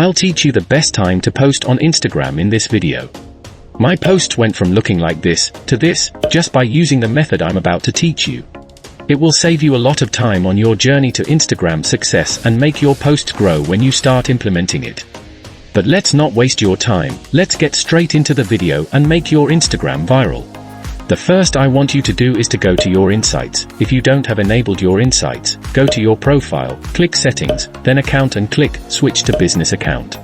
I'll teach you the best time to post on Instagram in this video. My posts went from looking like this to this just by using the method I'm about to teach you. It will save you a lot of time on your journey to Instagram success and make your posts grow when you start implementing it. But let's not waste your time, let's get straight into the video and make your Instagram viral. The first I want you to do is to go to your insights. If you don't have enabled your insights, go to your profile, click settings, then account and click switch to business account.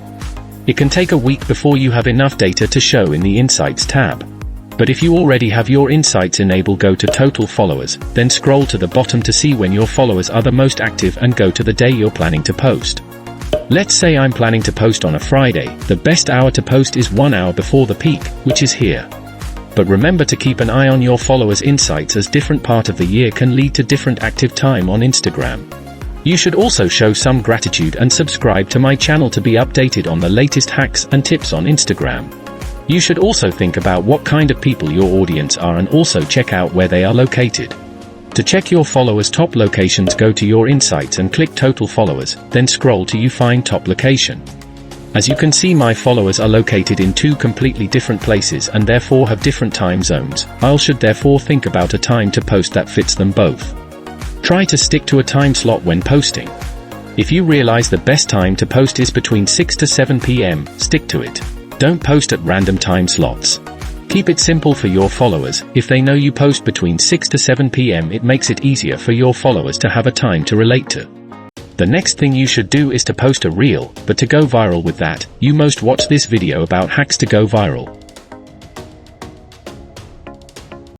It can take a week before you have enough data to show in the insights tab. But if you already have your insights enabled, go to total followers, then scroll to the bottom to see when your followers are the most active and go to the day you're planning to post. Let's say I'm planning to post on a Friday. The best hour to post is 1 hour before the peak, which is here. But remember to keep an eye on your followers' insights, as different part of the year can lead to different active time on Instagram. You should also show some gratitude and subscribe to my channel to be updated on the latest hacks and tips on Instagram. You should also think about what kind of people your audience are and also check out where they are located. To check your followers' top locations, go to your insights and click total followers, then scroll till you find top location. As you can see, my followers are located in 2 completely different places and therefore have different time zones. I should therefore think about a time to post that fits them both. Try to stick to a time slot when posting. If you realize the best time to post is between 6 to 7 p.m., stick to it. Don't post at random time slots. Keep it simple for your followers. If they know you post between 6 to 7 p.m., it makes it easier for your followers to have a time to relate to. The next thing you should do is to post a reel, but to go viral with that, you must watch this video about hacks to go viral.